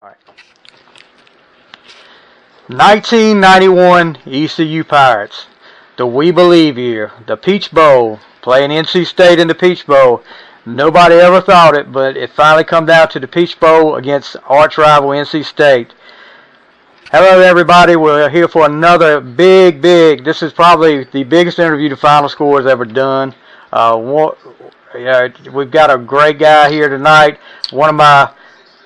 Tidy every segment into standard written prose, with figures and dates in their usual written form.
All right. 1991 ECU Pirates, the We Believe year, the Peach Bowl, playing NC State in the Peach Bowl. Nobody ever thought it, but it finally come down to the Peach Bowl against arch rival NC State. Hello, everybody. We're here for another big. This is probably the biggest interview the Final Score has ever done. We've got a great guy here tonight.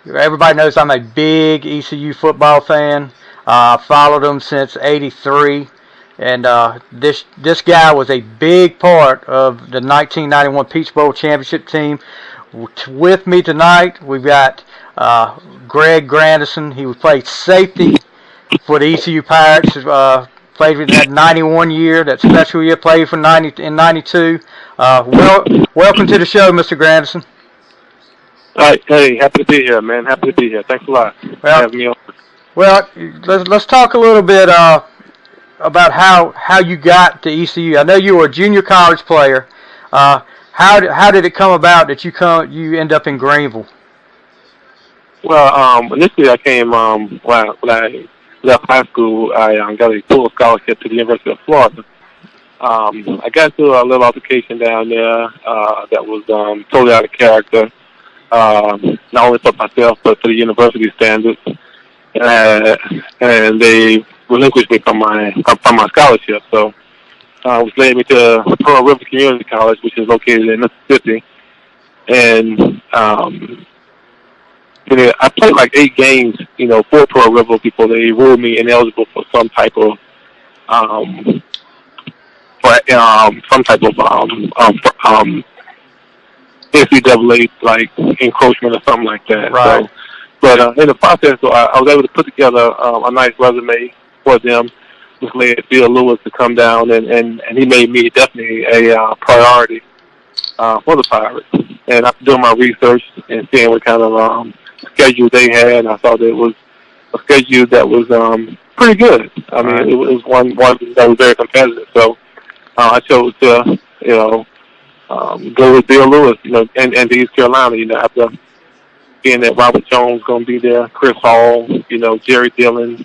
Everybody knows I'm a big ECU football fan. Followed them since '83, and this guy was a big part of the 1991 Peach Bowl championship team. With me tonight, we've got Grandison. He played safety for the ECU Pirates. Played in that '91 year, that special year. Played for in '92. Welcome to the show, Mr. Grandison. All right, hey, happy to be here, man. Happy to be here. Thanks a lot for having me on. Well, let's talk a little bit about how you got to ECU. I know you were a junior college player. How did it come about that you end up in Greenville? Well, initially I came when I left high school. I got a full scholarship to the University of Florida. I got into a little altercation down there that was totally out of character, not only for myself but for the university standards. And they relinquished me from my scholarship. So which led me to Pearl River Community College, which is located in Mississippi. And I played like 8 games, for Pearl River before they ruled me ineligible for some type of NCAA like encroachment or something like that. Right. So, but in the process, I was able to put together a nice resume for them, which led Bill Lewis to come down, and he made me definitely a priority for the Pirates. And after doing my research and seeing what kind of schedule they had, I thought it was a schedule that was pretty good. I mean, it was one that was very competitive. So I chose to, go with Bill Lewis, and to East Carolina, after being that Robert Jones going to be there, Chris Hall, Jerry Dillon,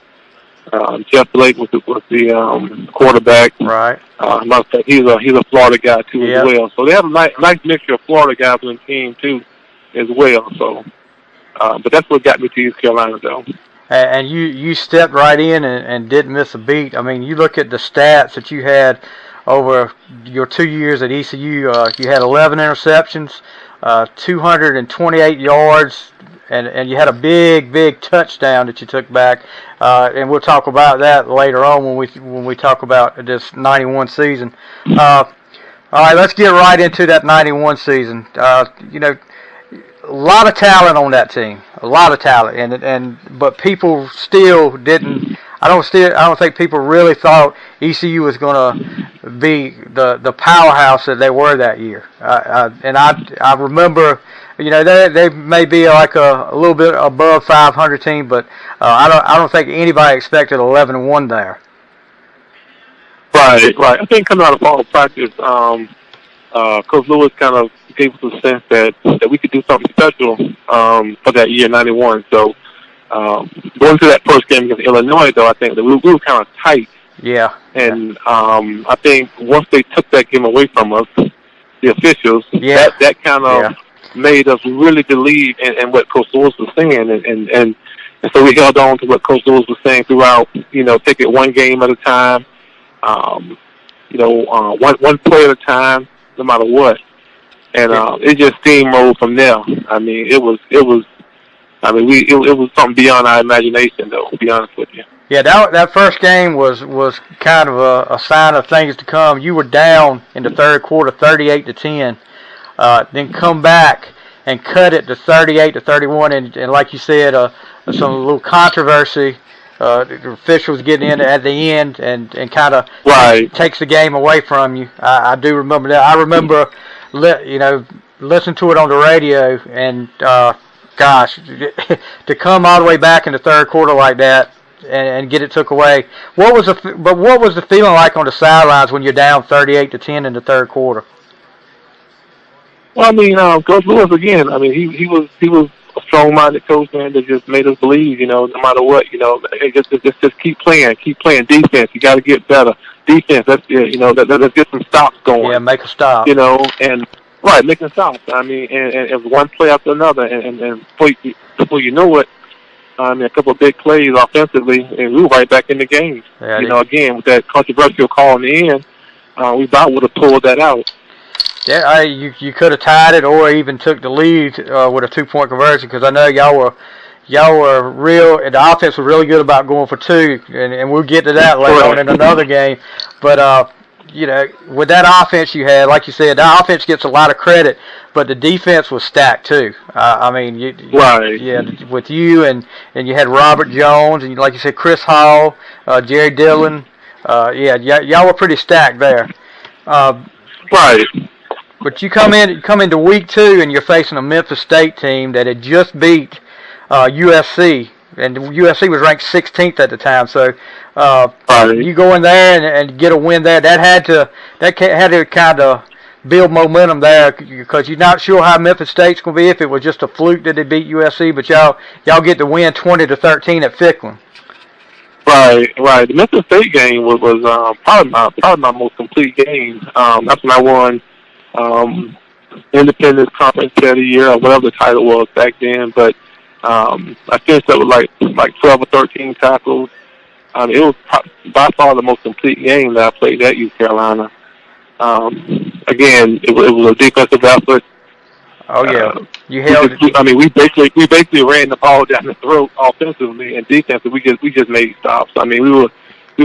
Jeff Blake was the quarterback. Right. He's a Florida guy too as well. So they have a nice mixture of Florida guys on the team too, as well. So, but that's what got me to East Carolina though. And you stepped right in and didn't miss a beat. I mean, you look at the stats that you had over your 2 years at ECU. You had 11 interceptions, 228 yards, and you had a big touchdown that you took back. And we'll talk about that later on when we talk about this '91 season. All right, let's get right into that '91 season. A lot of talent on that team, a lot of talent, but people still didn't. I don't think people really thought ECU was going to be the powerhouse that they were that year. I remember, they may be like a little bit above 500 team, but I don't think anybody expected 11-1 there. Right. I think coming out of fall practice, Coach Lewis kind of gave us a sense that we could do something special for that year, '91. So going to that first game against Illinois, though, I think that we were kind of tight. Yeah. And I think once they took that game away from us, the officials, that kind of made us really believe in what Coach Lewis was saying, and so we held on to what Coach Lewis was saying throughout. Take it one game at a time. One play at a time, no matter what. And it just steamrolled from there. I mean, it was something beyond our imagination, though, to be honest with you. Yeah, that first game was kind of a sign of things to come. You were down in the third quarter, 38-10, then come back and cut it to 38-31, and like you said, some little controversy. The officials getting in at the end and kind of takes the game away from you. I do remember that. I remember, listening to it on the radio, and gosh, to come all the way back in the third quarter like that and get it took away. What was the feeling like on the sidelines when you're down 38-10 in the third quarter? Well, I mean, Coach Lewis again. I mean, he was strong-minded coach, man, that just made us believe, no matter what, hey, just keep playing defense. You got to get better defense. Let's let's get some stops going. Yeah, make a stop. And right, making stops. I mean, and one play after another, and before you know it, a couple of big plays offensively, and we were right back in the game. Yeah, again with that controversial call in the end, we about would have pulled that out. Yeah, you could have tied it or even took the lead with a 2-point conversion, because I know y'all were real. The offense was really good about going for two, and we'll get to that later on in another game. But with that offense you had, like you said, the offense gets a lot of credit, but the defense was stacked too. With you and you had Robert Jones, and like you said, Chris Hall, Jerry Dillon. Y'all were pretty stacked there. Right. But you come into week 2 and you're facing a Memphis State team that had just beat USC, and USC was ranked 16th at the time. So you go in there and get a win there. That had to kind of build momentum there, because you're not sure how Memphis State's going to be, if it was just a fluke that they beat USC. But y'all get the win 20-13 at Ficklin. Right. The Memphis State game was probably my most complete game. That's when I won Independence Conference Player of the Year, or whatever the title was back then. But I finished up with like 12 or 13 tackles. It was by far the most complete game that I played at East Carolina. Again, it was a defensive effort. Oh yeah, you held it. We basically ran the ball down the throat offensively, and defensively we just made stops. We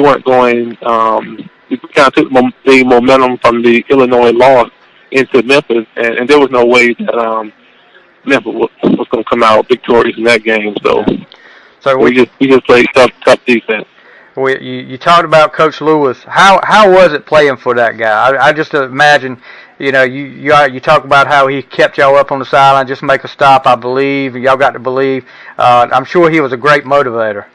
weren't going. We kind of took the momentum from the Illinois loss into Memphis, and there was no way that Memphis was going to come out victorious in that game. So we just played tough defense. You talked about Coach Lewis. How was it playing for that guy? I just imagine, you talk about how he kept y'all up on the sideline, just make a stop, I believe, and y'all got to believe. I'm sure he was a great motivator.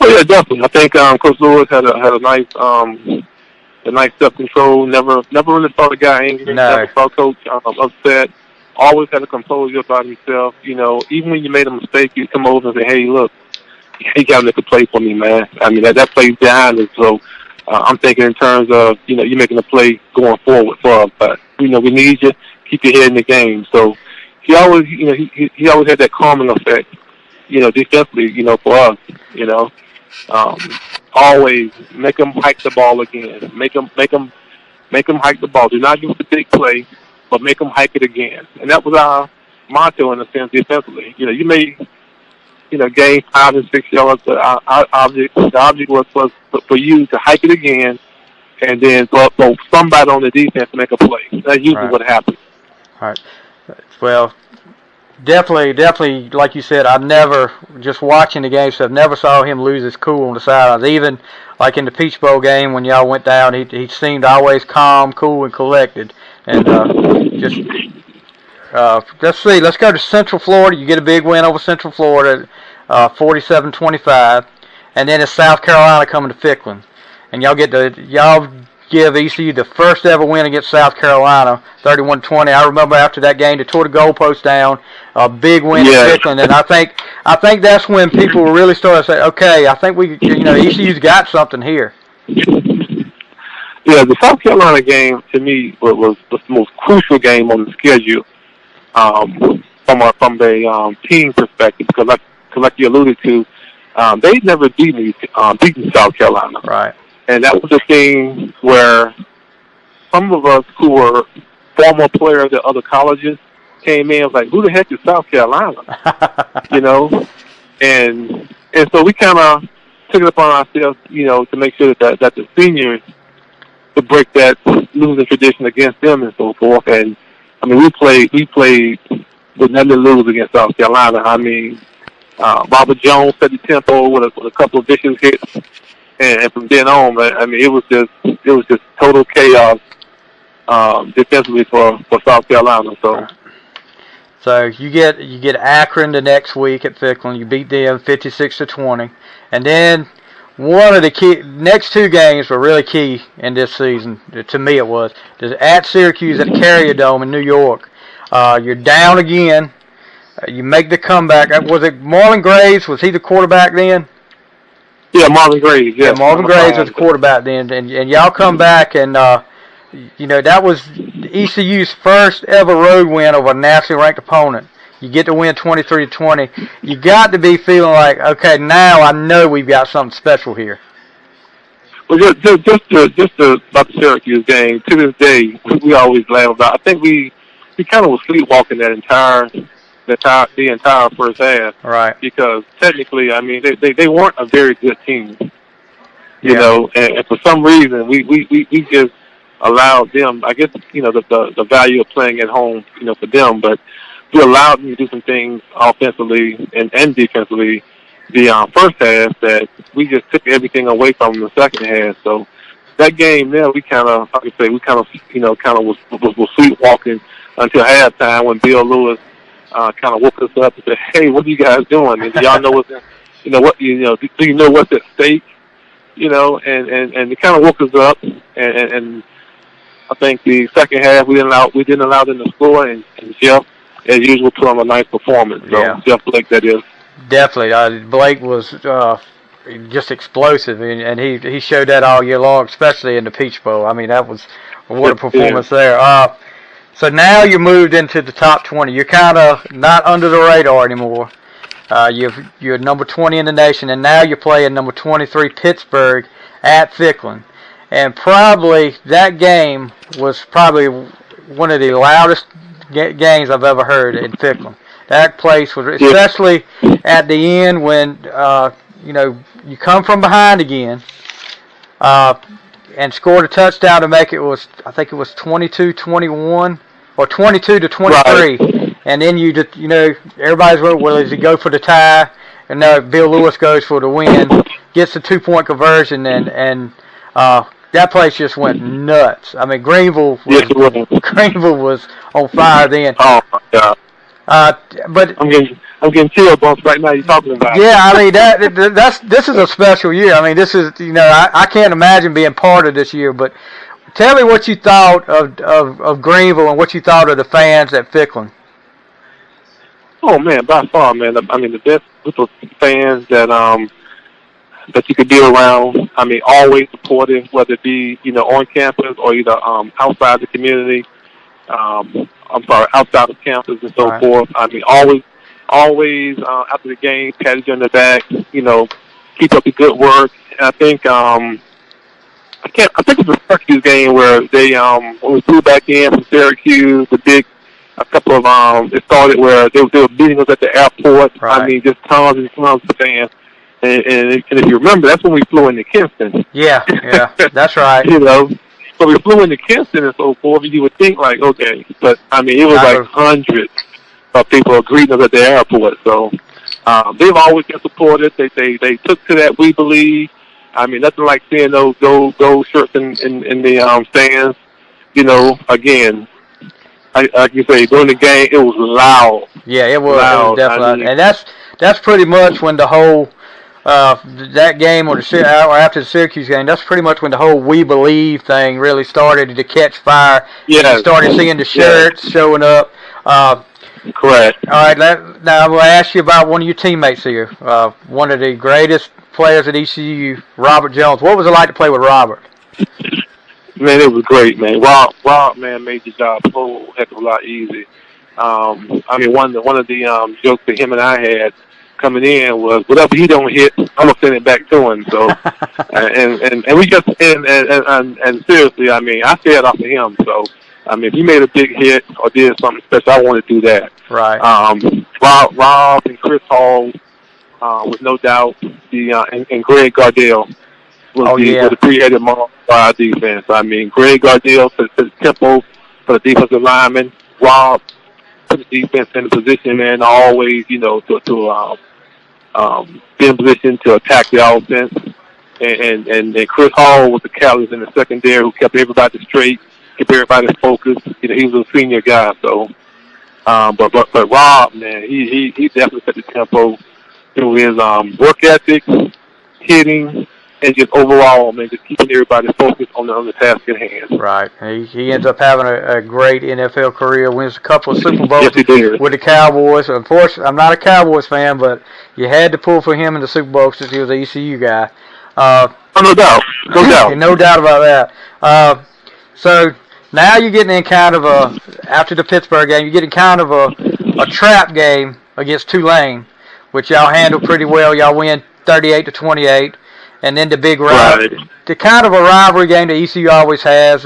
Oh yeah, definitely. I think Coach Lewis had a nice self-control. Never really saw the guy angry. No. Never saw Coach upset. Always had a composure about himself. Even when you made a mistake, he'd come over and say, "Hey, look, you got to make a play for me, man." That play's behind us. So I'm thinking in terms of, you making a play going forward for us. But, we need you. Keep your head in the game. So he always, he always had that calming effect, defensively, for us, always make them hike the ball again. Make them hike the ball. Do not give us a big play, but make them hike it again. And that was our motto in a sense defensively. You may, gain 5 and 6 yards, but the object was for you to hike it again, and then go somebody on the defense to make a play. That's usually what happens. All right. Well, definitely, like you said, I've never, just watching the game, so I've never saw him lose his cool on the sidelines. Even like in the Peach Bowl game when y'all went down, he seemed always calm, cool, and collected. And let's see. Let's go to Central Florida. You get a big win over Central Florida, 47-25, and then it's South Carolina coming to Ficklin, and y'all give ECU the first ever win against South Carolina, 31-20. I remember after that game, they tore the goalpost down, a big win at Ficklin, and I think that's when people really started to say, okay, I think ECU's got something here. Yeah, the South Carolina game to me was the most crucial game on the schedule from a team perspective, because like you alluded to, they'd never beaten South Carolina. Right. And that was a thing where some of us who were former players at other colleges came in and was like, who the heck is South Carolina? And so we kind of took it upon ourselves, to make sure that the seniors to break that losing tradition against them and so forth. And we played with nothing to lose against South Carolina. Robert Jones set the tempo with a couple of vicious hits, and from then on, it was just total chaos defensively for South Carolina. So you get Akron the next week at Ficklin. You beat them 56-20, and then one of the next 2 games were really key in this season. To me, it was at Syracuse at the Carrier Dome in New York. You're down again. You make the comeback. Was it Marlon Graves? Was he the quarterback then? Yeah, Marvin Graves. Yeah, Yes, Marvin Graves was the quarterback then, and y'all come back, and that was ECU's first ever road win over a nationally ranked opponent. You get to win 23-20. You got to be feeling like, okay, now I know we've got something special here. Well, just about the Syracuse game. To this day, we always laugh about. I think we kind of was sleepwalking the entire first half. Right. Because technically, I mean, they weren't a very good team. You Yeah. know, and for some reason, we just allowed them. I guess the value of playing at home, for them, but we allowed them to do some things offensively and defensively the first half that we just took everything away from them the second half. So that game there, we kind of, like I say, we kind of was sleepwalking until halftime when Bill Lewis kind of woke us up and said, "Hey, what are you guys doing? And do y'all know what's do you know what's at stake?" And it kind of woke us up. And I think the second half we didn't allow them to score, and Jeff, as usual, put on a nice performance. So Yeah. Jeff Blake, that is. Definitely. Blake was just explosive, and he showed that all year long, especially in the Peach Bowl. I mean, that was what a performance there. So now you're moved into the top 20. You're kind of not under the radar anymore. You're number 20 in the nation, and now you're playing number 23 Pittsburgh at Ficklin. And probably that game was probably one of the loudest games I've ever heard in Ficklin. That place was, especially at the end when you come from behind again, and scored a touchdown to make it I think it was 22-21 or 22-23, Right. and then everybody's well, does he go for the tie? And no, Bill Lewis goes for the win, gets the 2-point conversion, and that place just went nuts. I mean, Greenville was on fire then. Oh my God. But I'm getting chill bumps right now. You're talking about. Yeah, I mean this is a special year. I mean, this is I can't imagine being part of this year. But tell me what you thought of Greenville and what you thought of the fans at Ficklin. Oh man, by far, man. I mean, the best group of fans that you could be around. I mean, always supportive, whether it be on campus or either outside the community. Outside of campus and so forth. I mean, always after the game, patted you on the back. Keep up the good work. And I think I think it's the Syracuse game where they when we flew back in from Syracuse, a couple of it started where they were meeting us at the airport. Right. I mean, just tons and tons of fans. And if you remember, that's when we flew into Kinston. Yeah, that's right. So we flew into Kinston and so forth, and you would think like, okay, but I mean, it was like hundreds of people greeting us at the airport. So they've always been supportive. They took to that. We believe. I mean, nothing like seeing those gold shirts in the stands. Again, like you say, during the game, it was loud. Yeah, it was. Loud. It was definitely, and that's pretty much when the whole. That game or after the Syracuse game, that's pretty much when the whole "We Believe" thing really started to catch fire. Yeah, you started seeing the shirts showing up. Correct. All right, now I'm going to ask you about one of your teammates here, one of the greatest players at ECU, Robert Jones. What was it like to play with Robert? Man, it was great, man. Rob, man, made the job a whole heck of a lot easy. I mean, one of the jokes that him and I had coming in was, whatever he don't hit, I'm gonna send it back to him. So, and we just and seriously, I mean, I fed off of him. So, I mean, if he made a big hit or did something special, I want to do that. Right. Rob and Chris Hall, with no doubt, and Greg Gardell was the creative mind for our defense. I mean, Greg Gardell set the tempo for the defensive lineman. Rob put the defense in a position, man, always, to be in position to attack the offense. And Chris Hall was the catalyst in the secondary who kept everybody straight, kept everybody focused. He was a senior guy, so. But Rob, man, he definitely set the tempo through his work ethic, hitting, and just overall, man, just keeping everybody focused on the task at hand. Right. He ends up having a great NFL career, wins a couple of Super Bowls Yes, he did. with the Cowboys. Unfortunately, I'm not a Cowboys fan, but you had to pull for him in the Super Bowl since he was an ECU guy. Oh, no doubt. No doubt. No doubt about that. So now you're getting in kind of after the Pittsburgh game, you're getting kind of a trap game against Tulane, which y'all handled pretty well. Y'all win 38-28. And then the big rivalry, the kind of a rivalry game that ECU always has,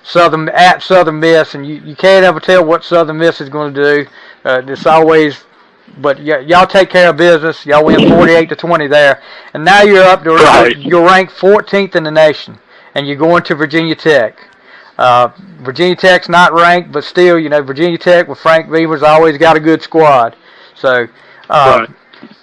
Southern Miss, and you can't ever tell what Southern Miss is going to do. It's always, but y'all take care of business. Y'all win 48-20 there, and now you're up to you're ranked 14th in the nation, and you're going to Virginia Tech. Virginia Tech's not ranked, but still, Virginia Tech with Frank Beamer's always got a good squad. So.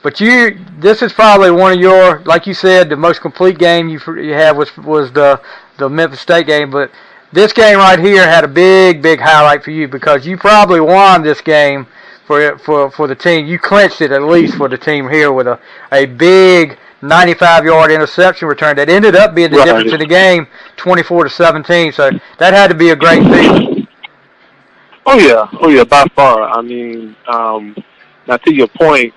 But this is probably one of your, like you said, the most complete game you had was the Memphis State game. But this game right here had a big highlight for you because you probably won this game for the team. You clinched it at least for the team here with a big 95-yard interception return that ended up being the difference in the game, 24-17. So that had to be a great feeling. Oh yeah, by far. I mean, now to your point.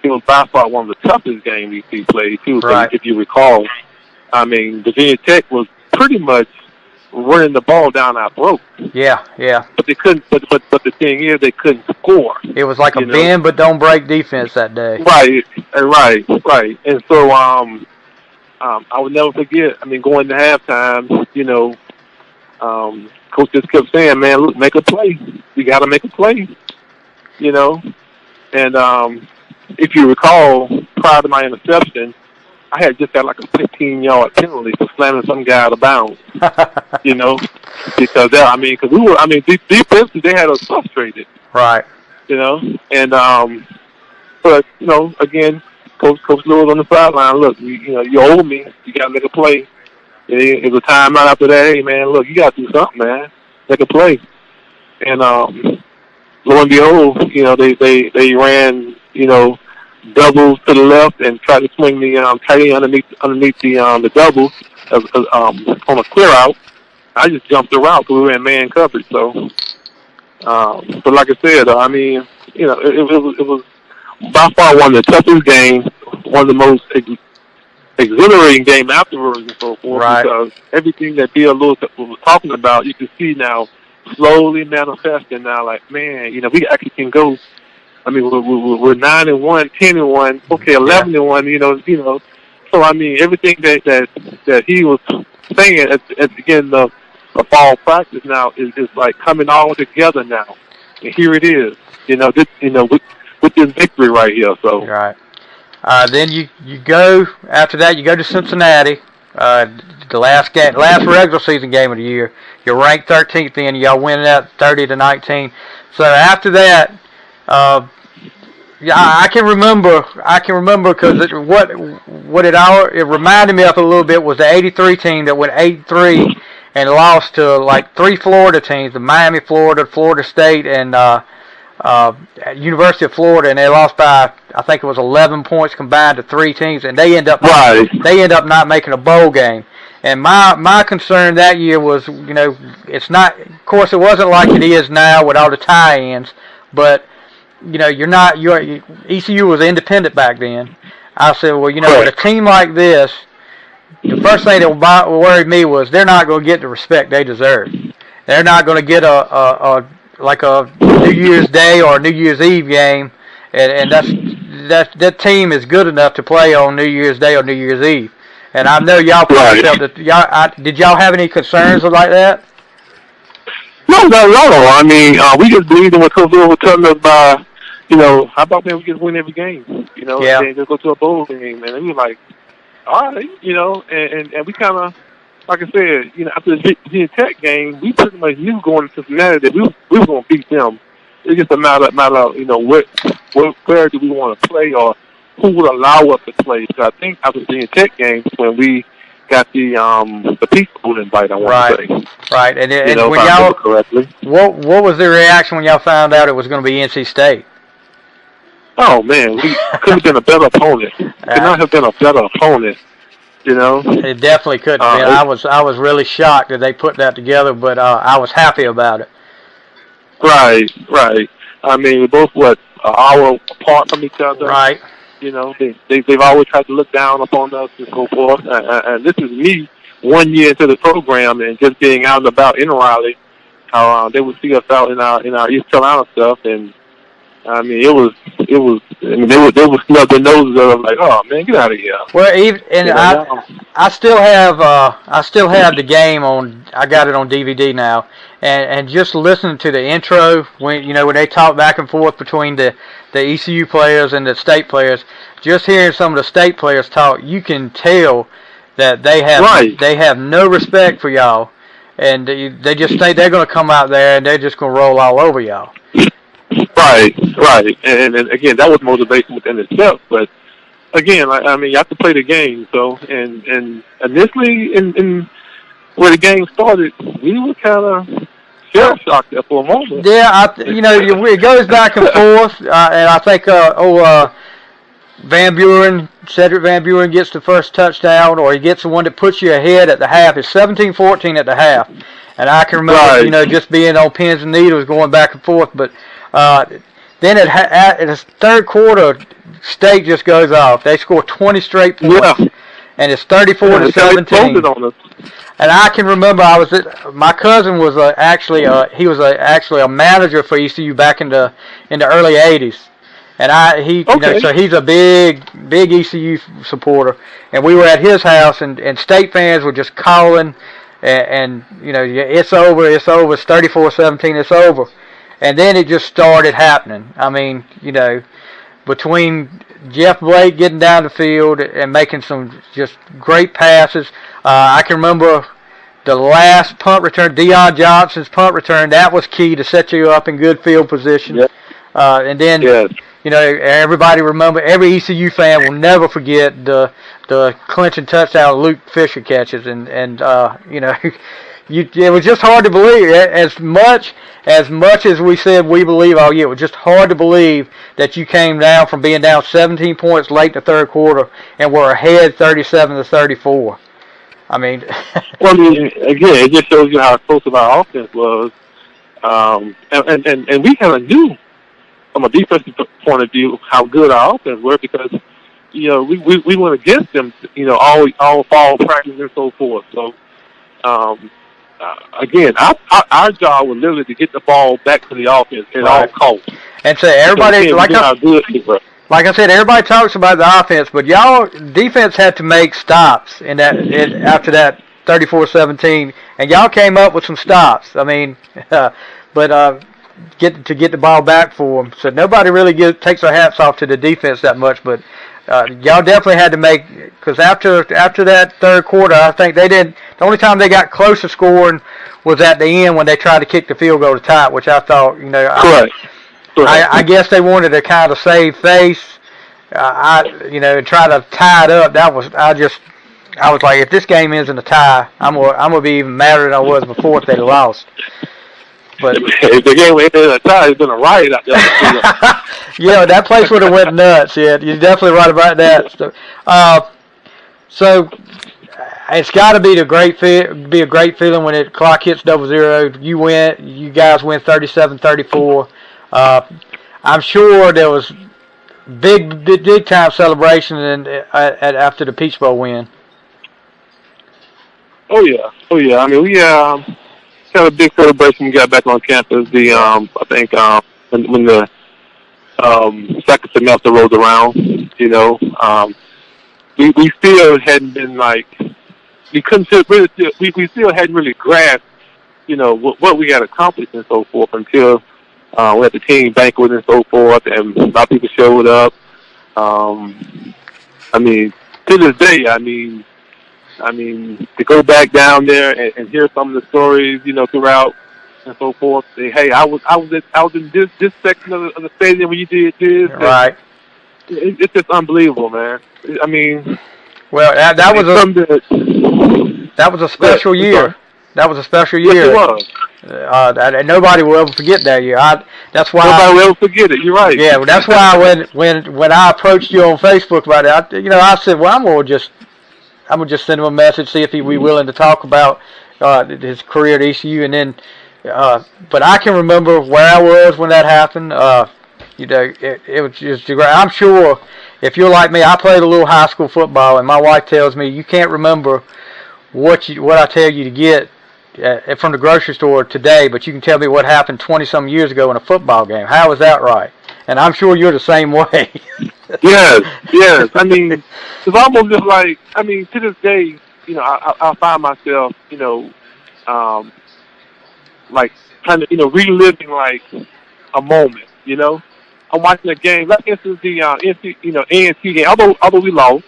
It was by far one of the toughest games he played, too. Right. If you recall, I mean, Virginia Tech was pretty much running the ball down our throat. Yeah. But they couldn't. But the thing is, they couldn't score. It was like a bend but don't break defense that day. Right. And so, I would never forget. I mean, going to halftime, coach just kept saying, "Man, look, make a play. You got to make a play." And if you recall, prior to my interception, I had just got like a 15-yard penalty for slamming some guy out of bounds. Because defensively they had us frustrated. Right. And but again, Coach Lewis on the sideline. Look, you owe me. You got to make a play. It was a timeout after that. Hey man, look, you got to do something, man. Make a play. And lo and behold, they ran. Doubles to the left and tried to swing the tight end underneath the double on a clear out. I just jumped the route because we were in man coverage. So, but like I said, I mean, it was by far one of the toughest games, one of the most exhilarating game afterwards and so forth. Right. Because everything that Bill Lewis was talking about, you can see now slowly manifesting. Now, like man, we actually can go. I mean, we're 9-1, 10-1, okay, 11-1. So I mean, everything that he was saying at the beginning of fall practice now is like coming all together now, and here it is. With this victory right here. So right. Then you go after that. You go to Cincinnati. The last regular season game of the year. You're ranked 13th. Then y'all win that 30-19. So after that. I can remember because it reminded me of a little bit was the '83 team that went 8-3 and lost to like 3 Florida teams, the Miami, Florida, Florida State, and University of Florida, and they lost by I think it was 11 points combined to 3 teams, and they end up not making a bowl game. And my concern that year was it's not, of course it wasn't like it is now with all the tie-ins, but ECU was independent back then. I said, well, with a team like this, the first thing that worried me was they're not going to get the respect they deserve. They're not going to get a New Year's Day or a New Year's Eve game, and that team is good enough to play on New Year's Day or New Year's Eve. And I know y'all probably felt that. Did y'all have any concerns like that? No, not at all. I mean, we just believed in what Coach Lewis was telling us by, how about we just win every game, and then just go to a bowl game. And we were like, all right, and we kind of, like I said, after the Virginia Tech game, we pretty much knew going to Cincinnati that we were going to beat them. It's just a matter of where do we want to play or who would allow us to play. Because I think after the Virginia Tech game, when we got the Peach Bowl invite, I want to say. Right, and when y'all correctly, what was the reaction when y'all found out it was going to be NC State? Oh man, we could have been a better opponent. Could not have been a better opponent. You know, it definitely couldn't be. I was really shocked that they put that together, but I was happy about it. Right. I mean, we're both an hour apart from each other. Right. You know, they've always tried to look down upon us and so forth. And this is me 1 year into the program and just being out and about in Raleigh. How they would see us out in our East Carolina stuff, and I mean, it was. I mean, they would snub their noses up like, "Oh man, get out of here." Well, I still have the game on. I got it on DVD now, and just listening to the intro when they talk back and forth between the ECU players and the state players. Just hearing some of the state players talk, you can tell that they have no respect for y'all, and they just think they're going to come out there and they're just going to roll all over y'all. Right. And again, that was motivation within itself. But again, I mean, you have to play the game. So, and initially, in where the game started, we were kind of shell shocked there for a moment. Yeah, it goes back and forth, and I think Cedric Van Buren gets the first touchdown, or he gets the one that puts you ahead at the half. It's 17-14 at the half, and I can remember, just being on pins and needles, going back and forth. But then in the third quarter, State just goes off. They score 20 straight points, and it's 34-17. And I can remember my cousin was actually a manager for ECU back in the early '80s. And so he's a big ECU supporter, and we were at his house, and State fans were just calling, and it's over, it's 34-17, it's over, and then it just started happening. I mean, between Jeff Blake getting down the field and making some just great passes, I can remember the last punt return, Deion Johnson's punt return, that was key to set you up in good field position. Yep. And then. Yes. Everybody remember. Every ECU fan will never forget the clinching touchdown Luke Fisher catches, and it was just hard to believe. As much as we said we believe all year, it was just hard to believe that you came down from being down 17 points late in the third quarter and were ahead 37-34. I mean, well, again, it just shows you how explosive our offense was, and we kind of knew. From a defensive point of view, how good our offense were, because we went against them, all fall practice and so forth. So again, our job was literally to get the ball back to the offense at all costs. And so everybody, like I said, everybody talks about the offense, but y'all defense had to make stops after that 34-17, and y'all came up with some stops. I mean, but. Get the ball back for them. So nobody really takes their hats off to the defense that much, but y'all definitely had to make, because after that third quarter, I think they didn't. The only time they got close to scoring was at the end when they tried to kick the field goal to tie it, which I thought, Correct. I guess they wanted to kind of save face, and try to tie it up. I was like, if this game isn't a tie, I'm gonna be even madder than I was before if they'd lost. But if the game went in a tie, it's been a riot out there. That place would have went nuts. Yeah, you're definitely right about that. So it's got to be a great feeling when the clock hits 00. You guys win 37-34. I'm sure there was big time celebration after the Peach Bowl win. Oh yeah. I mean, we had a big celebration when we got back on campus. I think when the second semester rolled around, we still hadn't been we still hadn't really grasped, what we had accomplished and so forth until we had the team banquet and so forth, and a lot of people showed up. I mean, to this day, to go back down there and hear some of the stories, throughout and so forth. Say, hey, I was in this section of the stadium when you did this. Right. It's just unbelievable, man. I mean, well, that was a special year. That was a special year. Yes, it was. And nobody will ever forget that year. That's why nobody will ever forget it. You're right. Yeah, well, that's why when I approached you on Facebook about it, I said, well, I'm gonna just send him a message, see if he'd be willing to talk about his career at ECU, and then. But I can remember where I was when that happened. It was just great. I'm sure if you're like me, I played a little high school football, and my wife tells me you can't remember what I tell you to get from the grocery store today, but you can tell me what happened 20-some years ago in a football game. How is that right? And I'm sure you're the same way. Yes. I mean, it's almost just like, I mean, to this day, I find myself, like kind of, reliving like a moment, I'm watching a game, like instance the A&T game, although we lost,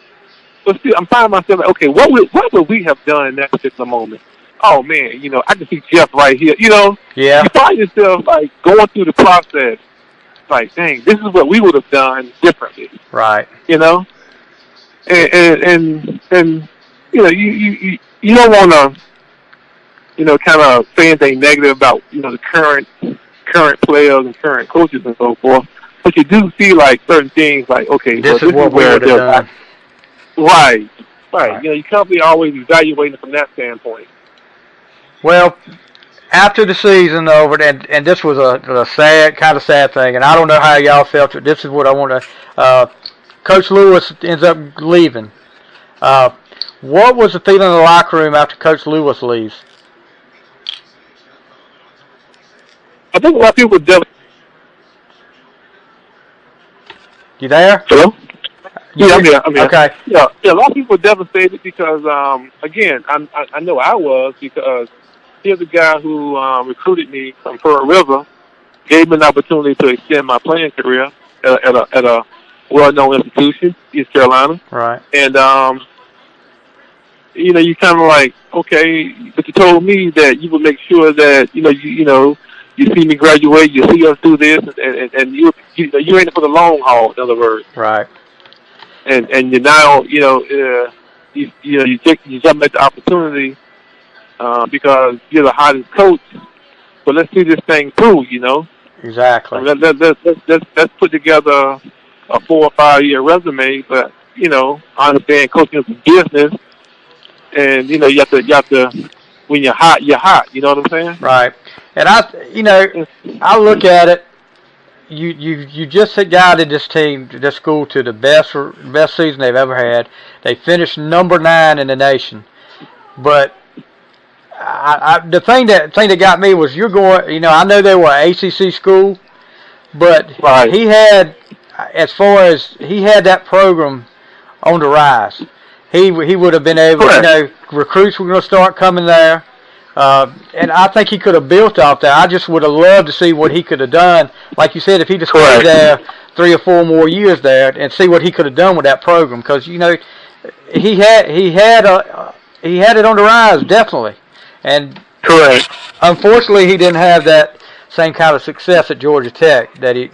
but still I'm finding myself like, okay, what would we have done in that particular moment? Oh man, I can see Jeff right here, Yeah. You find yourself like going through the process, like, dang, this is what we would have done differently. Right. And you don't want to, kind of say anything negative about, the current players and current coaches and so forth. But you do see like certain things like, okay, this is what we would have done. Right. You can't be always evaluating from that standpoint. Well, after the season over, and this was a sad thing, and I don't know how y'all felt it. This is what I want to. Coach Lewis ends up leaving. What was the feeling in the locker room after Coach Lewis leaves? I think a lot of people were devastated. You there? Hello? Yeah, I'm here. Okay. Yeah, a lot of people were devastated because, again, I know I was, because here's a guy who recruited me from Pearl River, gave me an opportunity to extend my playing career at a well-known institution, East Carolina. Right. And, you kind of like, okay, but you told me that you would make sure that, you see me graduate, you see us do this, and you're in it for the long haul, in other words. Right. And you now, you jump at the opportunity because you're the hottest coach. But let's see this thing through, Exactly. Let's put together a 4 or 5 year resume. But I understand coaching is a business, and you have to. When you're hot, you're hot. You know what I'm saying? Right. And I look at it. You just guided this team, this school, to the best season they've ever had. They finished number 9 in the nation. But the thing that got me was you're going. I know they were an ACC school, but right. he had that program on the rise. He would have been able, recruits were going to start coming there. And I think he could have built off that. I just would have loved to see what he could have done. Like you said, if he just stayed there 3 or 4 more years there and see what he could have done with that program. Because, he had it on the rise, definitely. And unfortunately, he didn't have that same kind of success at Georgia Tech. That he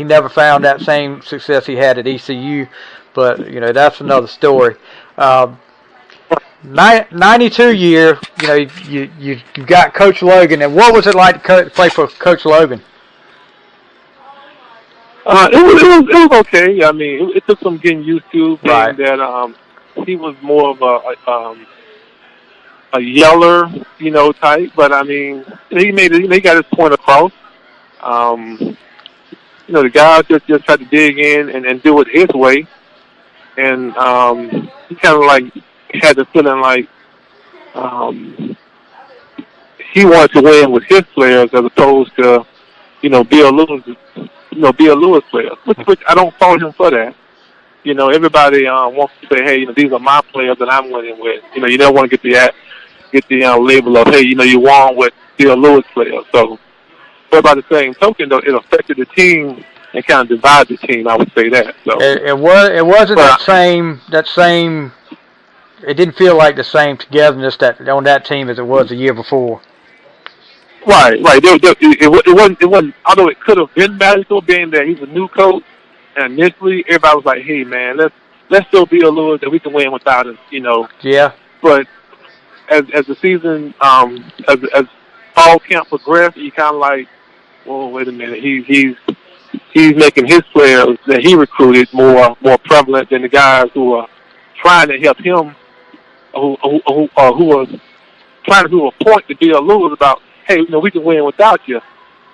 never found that same success he had at ECU. But, that's another story. 92 year, you got Coach Logan, and what was it like to play for Coach Logan? It was okay. I mean, it took some getting used to, being right. that he was more of a yeller, type. But I mean, he made it. He got his point across. The guys just tried to dig in and do it his way, and he kind of like had the feeling like he wanted to win with his players as opposed to, Bill Lewis players, which I don't fault him for that. Everybody wants to say, hey, these are my players that I'm winning with. You don't want to get the label of, hey, you won with Bill Lewis players. So, but by the same token, though, it affected the team and kind of divided the team. I would say that. So it wasn't that same. It didn't feel like the same togetherness on that team as it was the year before. Right. It wasn't. Although it could have been magical, being that he's a new coach, and initially everybody was like, "Hey, man, let's still be a Lewis that we can win without him." Yeah. But as the season, as fall camp progressed, you kind of like, well, wait a minute, he's making his players that he recruited more prevalent than the guys who are trying to help him who was trying to prove a point to Bill Lewis about, hey, we can win without you.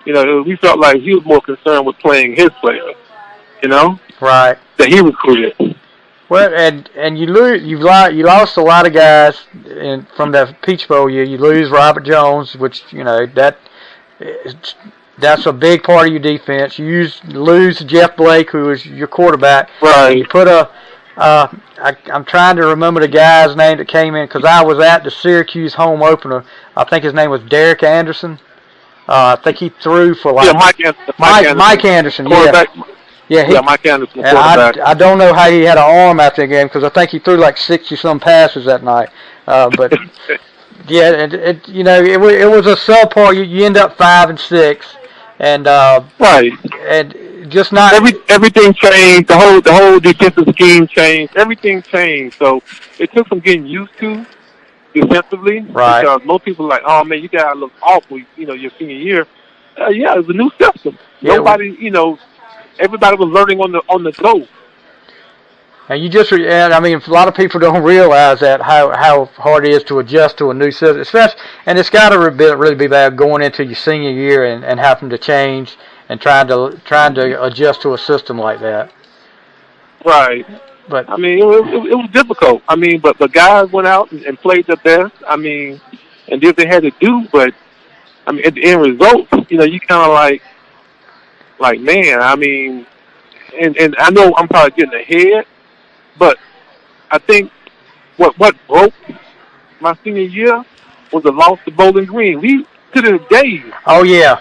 We felt like he was more concerned with playing his players, Right. that he recruited. Well, and you lost a lot of guys from the Peach Bowl year. You lose Robert Jones, which that's a big part of your defense. You lose Jeff Blake, who is your quarterback. Right. You put I'm trying to remember the guy's name that came in because I was at the Syracuse home opener. I think his name was Derek Anderson. I think he threw for Mike Anderson. Mike Anderson. Yeah, Mike Anderson. And I don't know how he had an arm after the game because I think he threw like 60-some passes that night. But yeah, it was a subpar. You end up 5-6, and right, and just not everything changed. The whole defensive scheme changed. Everything changed. So it took some getting used to defensively. Right. Because most people are like, oh man, you guys look awful. Your senior year. Yeah, it was a new system. Yeah, Nobody, everybody was learning on the go. And a lot of people don't realize that how hard it is to adjust to a new system, especially, and it's got to really be bad going into your senior year and having to change and trying to adjust to a system like that. Right. But it was difficult. But guys went out and played their best. And did what they had to do. But at the end result, you kind of like man. And I know I'm probably getting ahead. But I think what broke my senior year was the loss to Bowling Green. We, to this day,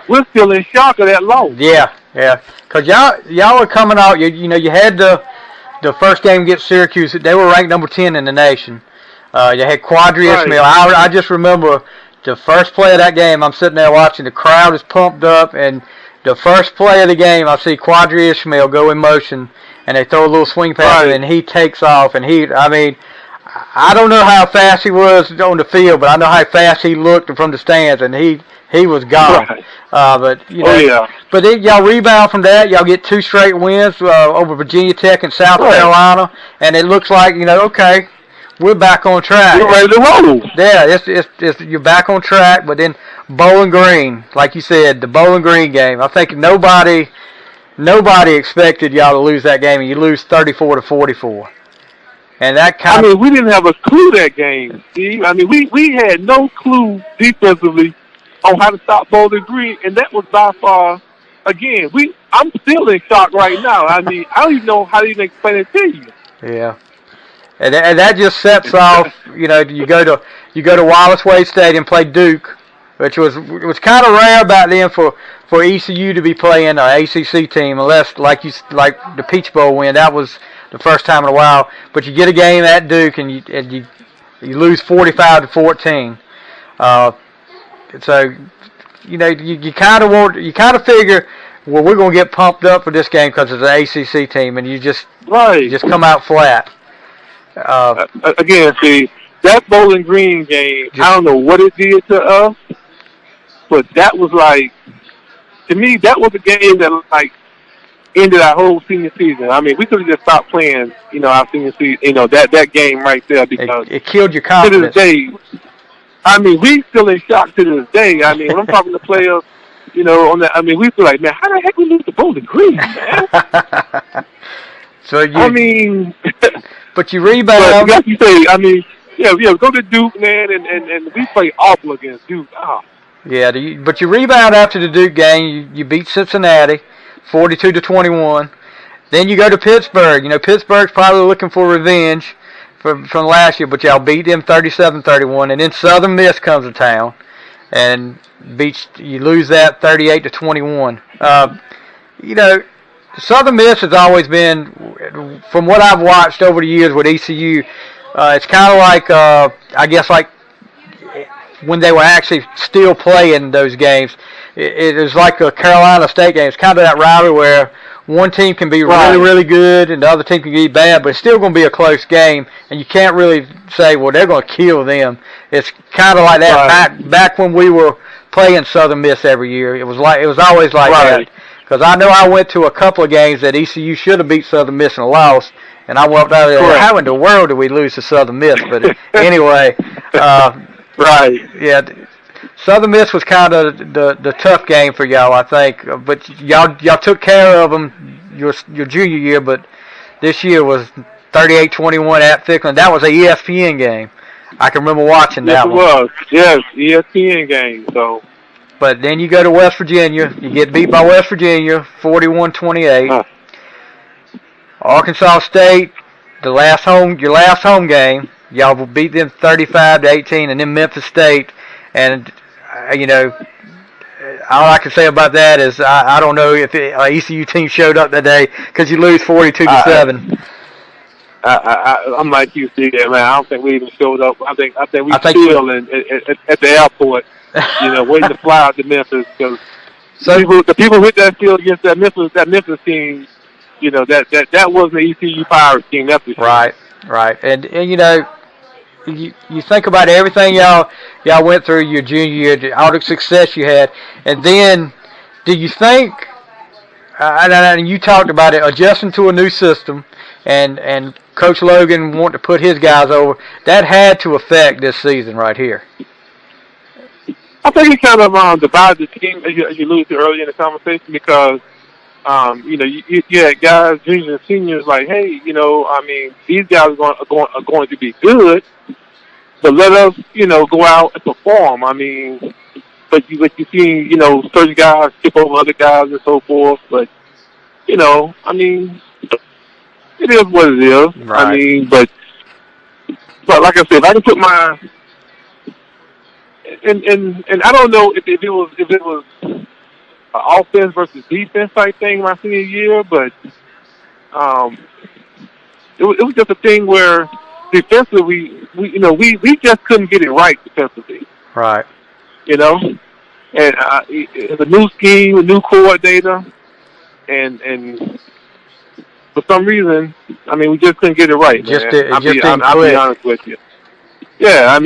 we're still in shock of that loss. Yeah. Because y'all were coming out. You had the first game against Syracuse. They were ranked number 10 in the nation. You had Quadri Ismail. I just remember the first play of that game. I'm sitting there watching. The crowd is pumped up, and the first play of the game, I see Quadri Ismail go in motion. And they throw a little swing pass, and he takes off. And I don't know how fast he was on the field, but I know how fast he looked from the stands, and he was gone. Right. But then y'all rebound from that. Y'all get 2 straight wins over Virginia Tech and South Carolina, and it looks like okay, we're back on track. We're ready to roll. Yeah, it's you're back on track. But then Bowling Green, like you said, the Bowling Green game. I think nobody expected y'all to lose that game, and you lose 34-44. And that we didn't have a clue that game, Steve. We had no clue defensively on how to stop Bowling Green, and that was by far, again, I'm still in shock right now. I don't even know how to even explain it to you. Yeah. And that just sets off, you go to Wallace Wade Stadium, play Duke, which was kind of rare back then for ECU to be playing an ACC team, unless like the Peach Bowl win. That was the first time in a while. But you get a game at Duke and you lose 45-14. So you kind of figure, well, we're going to get pumped up for this game because it's an ACC team, and you just come out flat. Again, see, that Bowling Green game, I don't know what it did to us, but that was to me, that was a game that ended our whole senior season. We could have just stopped playing, our senior season, that game right there, because it killed your confidence. To this day, we still in shock to this day. When I'm talking to players, on that, we feel like, man, how the heck we lose to Bowling Green, man? So but you rebound. But like you say, go to Duke, man, and we play awful against Duke. Yeah, but you rebound after the Duke game. You beat Cincinnati, 42-21. Then you go to Pittsburgh. Pittsburgh's probably looking for revenge from last year, but y'all beat them 37-31. And then Southern Miss comes to town, and you lose that 38-21. Southern Miss has always been, from what I've watched over the years with ECU, it's kind of like when they were actually still playing those games, it is like a Carolina State game. It's kind of that rivalry where one team can be really, really good and the other team can be bad, but it's still going to be a close game, and you can't really say, well, they're going to kill them. It's kind of like that back when we were playing Southern Miss every year. It was always like that. Because I know I went to a couple of games that ECU should have beat Southern Miss and lost, And I walked out there, Correct. how in the world did we lose to Southern Miss? But anyway, right. yeah, Southern Miss was kind of the tough game for y'all, I think. But y'all took care of them your junior year, but this year was 38-21 at Ficklin. That was a ESPN game. I can remember watching that one. Yes, it was. Yes, ESPN game. So. But then you go to West Virginia. You get beat by West Virginia, 41-28. Arkansas State, your last home game. Y'all beat them 35-18, and then Memphis State. And all I can say about that is I don't know if an ECU team showed up that day because you lose 42-7. I'm like you, see that, man. I don't think we even showed up. I think we still at the airport, waiting to fly out to Memphis because the people with that field against that Memphis team, that wasn't the ECU Pirates team. That's for sure. Right, and you think about everything y'all went through your junior year, all the success you had, and then do you think? And you talked about it, adjusting to a new system, and Coach Logan wanting to put his guys over. That had to affect this season right here. I think it kind of divided the team as you alluded to earlier in the conversation because, you had guys, juniors and seniors, like, hey, these guys are going to be good, but let us, go out and perform. But you see, certain guys skip over other guys and so forth. But, it is what it is. Right. But like I said, if I can put my and I don't know if it was an offense versus defense type thing my senior year, but it was just a thing where defensively we just couldn't get it right defensively. Right. And it's a new scheme, a new coordinator, and for some reason, we just couldn't get it right. I'll be honest with you. Yeah,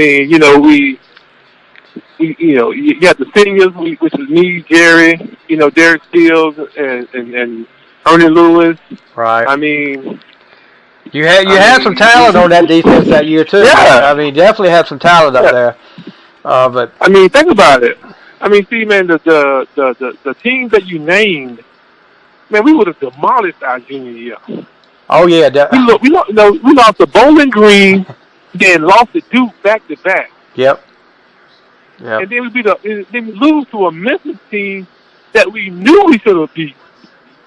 you got the seniors, which is me, Jerry, Derek Fields, and Ernie Lewis. Right. You had some talent on that defense that year too. Yeah. Definitely had some talent up there. But think about it. See, man, the teams that you named, man, we would have demolished our junior year. Oh yeah, we lost to Bowling Green, then lost to Duke back to back. Yep. And then we lose to a Memphis team that we knew we should have beat.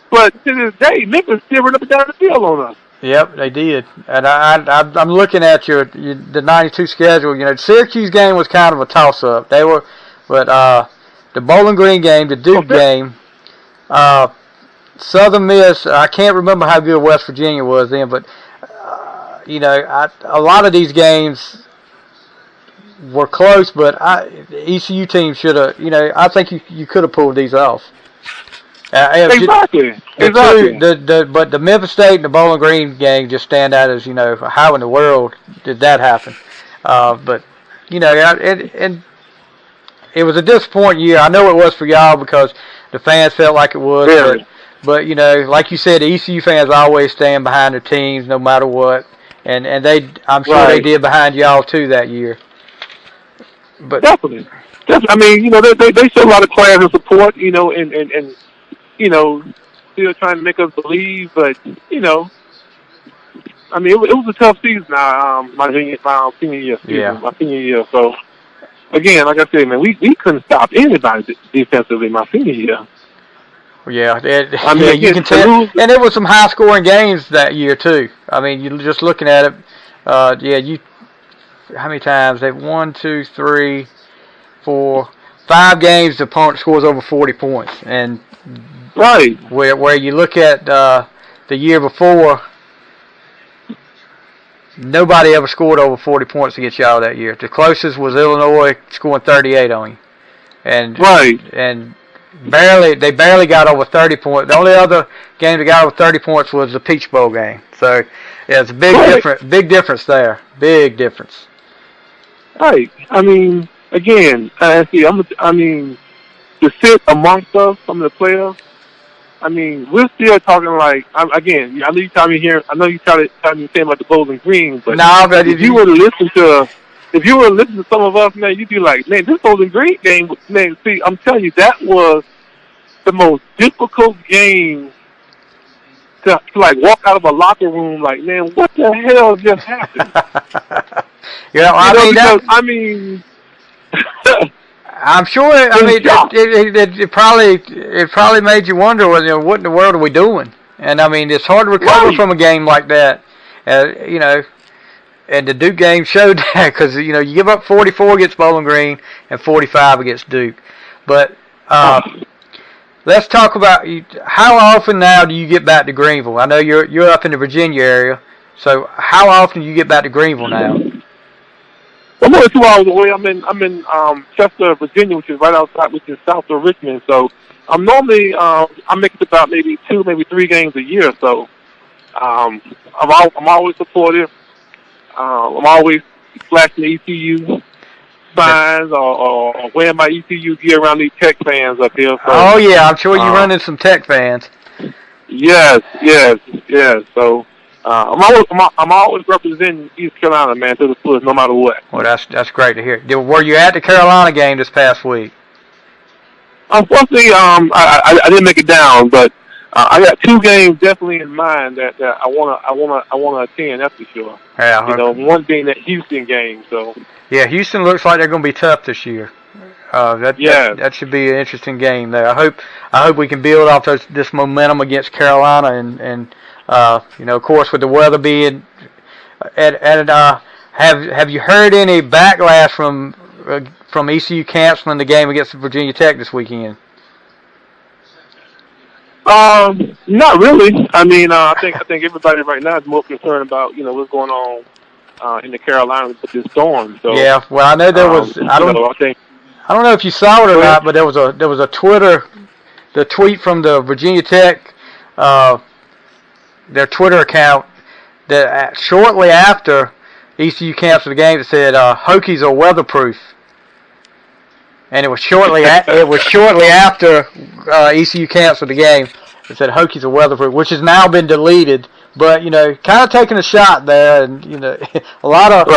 But to this day, Memphis still running up and down the field on us. Yep, they did. And I'm looking at the 92 schedule. The Syracuse game was kind of a toss-up. But the Bowling Green game, the Duke game, Southern Miss, I can't remember how good West Virginia was then, but, a lot of these games were close, but the ECU team should have, I think you could have pulled these off. Exactly. But the Memphis State and the Bowling Green game just stand out as, how in the world did that happen? But, and it was a disappointing year. I know it was for y'all because the fans felt like it was. Really? But like you said, the ECU fans always stand behind their teams no matter what. And I'm sure they did behind y'all too that year. But definitely. They show a lot of class and support, and still trying to make us believe, but it was a tough season. My senior year. So again, like I said, man, we couldn't stop anybody defensively my senior year. Yeah, you can tell, and there was some high scoring games that year too. You're just looking at it. How many times they've 1, 2, 3, 4, 5 games the opponent scores over 40 points, and where you look at the year before, nobody ever scored over 40 points against y'all that year. The closest was Illinois scoring 38 on you, and they barely got over 30 points. The only other game that got over 30 points was the Peach Bowl game. So it's a big difference there. Big difference. Right. Again, to sit amongst us, some of the players, I mean, we're still talking like again. I know you tell me here. I know you tell me saying about the Bowling Green, but no, but if you were to listen to, some of us, man, you'd be like, man, this Bowling Green game, man. See, I'm telling you, that was the most difficult game to like walk out of a locker room like, man, what the hell just happened? I mean. I'm sure. I mean, it probably made you wonder, well, what in the world are we doing? And I mean, it's hard to recover from a game like that. You know, and the Duke game showed that because you know you give up 44 against Bowling Green and 45 against Duke. But let's talk about how often now do you get back to Greenville? I know you're up in the Virginia area, so how often do you get back to Greenville now? I'm only 2 hours away. I'm in Chester, Virginia, which is right outside, which is south of Richmond. So I'm normally I make it about maybe 2, maybe 3 games a year. So I'm always supportive. I'm always flashing the ECU signs or wearing my ECU gear around these Tech fans up here. So, oh yeah, I'm sure you run into some Tech fans. Yes. So. I'm always representing East Carolina, man, to the fullest, no matter what. Well, that's great to hear. Were you at the Carolina game this past week? Unfortunately, I didn't make it down, but I got 2 games definitely in mind that I wanna attend. That's for sure. Yeah. You know, one being that Houston game. So. Yeah, Houston looks like they're going to be tough this year. That should be an interesting game there. I hope we can build off this momentum against Carolina and you know, of course, with the weather being, have you heard any backlash from ECU canceling the game against Virginia Tech this weekend? Not really. I mean, I think everybody right now is more concerned about what's going on in the Carolinas with this storm. So yeah, well, I know there was. I don't know if you saw it or not, but there was a the tweet from the Virginia Tech. Their Twitter account that shortly after ECU canceled the game, it said Hokies are weatherproof, and it was shortly after ECU canceled the game. It said Hokies are weatherproof, which has now been deleted. But kind of taking a shot there, and a lot of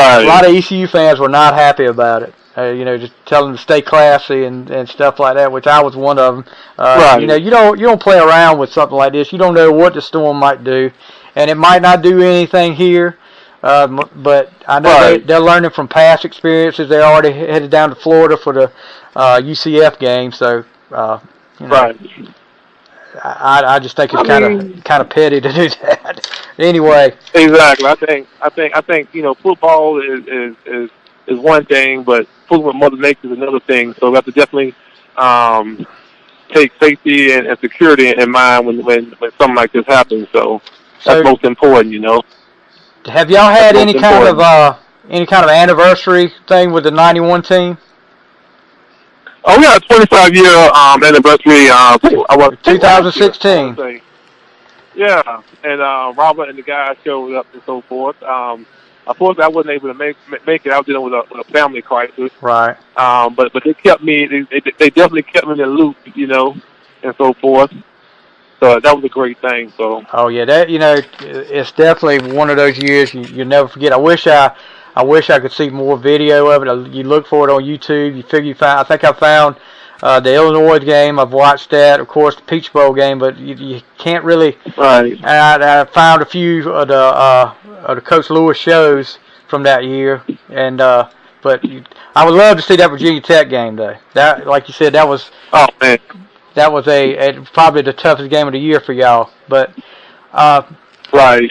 ECU fans were not happy about it. Just telling them to stay classy and stuff like that, which I was one of them. You don't play around with something like this. You don't know what the storm might do, and it might not do anything here. But I know they're learning from past experiences. They're already headed down to Florida for the UCF game, so I just think it's kind of petty to do that. Anyway, exactly. I think football is one thing, but fooling with Mother Nature is another thing. So we have to definitely take safety and security in mind when something like this happens. So that's most important, Have y'all had any kind of anniversary thing with the '91 team? Oh, we had a 25-year anniversary. 2016. Yeah, and Robert and the guys showed up and so forth. Unfortunately, I wasn't able to make it. I was dealing with a family crisis. Right. But they kept me. They definitely kept me in the loop, and so forth. So that was a great thing. So. Oh yeah, that it's definitely one of those years you never forget. I wish I could see more video of it. You look for it on YouTube. You figure you find. I think I found the Illinois game. I've watched that. Of course, the Peach Bowl game, but you can't really. Right. I found a few of the Coach Lewis shows from that year, and but I would love to see that Virginia Tech game though. That, like you said, that was. Oh man. That was probably the toughest game of the year for y'all. But right.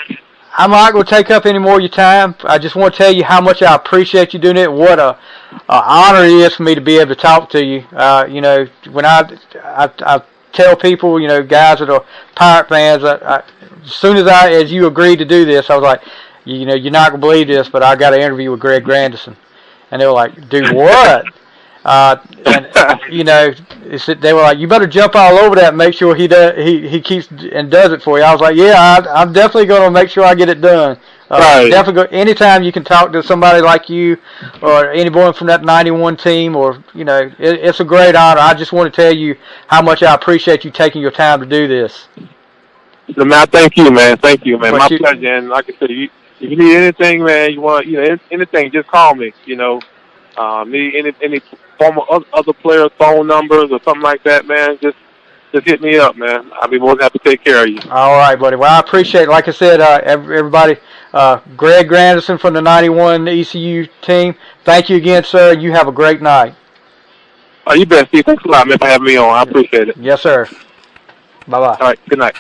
I'm not going to take up any more of your time. I just want to tell you how much I appreciate you doing it. What a honor it is for me to be able to talk to you. When I tell people, guys that are Pirate fans, as soon as you agreed to do this, I was like, you're not going to believe this, but I got an interview with Greg Grandison. And they were like, do what? They were like, you better jump all over that and make sure he keeps and does it for you. I was like, yeah, I'm definitely going to make sure I get it done. Right. Definitely, anytime you can talk to somebody like you or anyone from that 91 team, or, it's a great honor. I just want to tell you how much I appreciate you taking your time to do this. Man, thank you, man. Thank you, man. But My pleasure. And like I said, if you need anything, man, you want, anything, just call me. Need any former other players' phone numbers or something like that, man, just hit me up, man. I'll be more than happy to take care of you. All right, buddy. Well, I appreciate it. Like I said, everybody, Greg Grandison from the 91 ECU team, thank you again, sir. You have a great night. You bet, Steve. Thanks a lot, man, for having me on. I appreciate it. Yes, sir. Bye-bye. All right. Good night.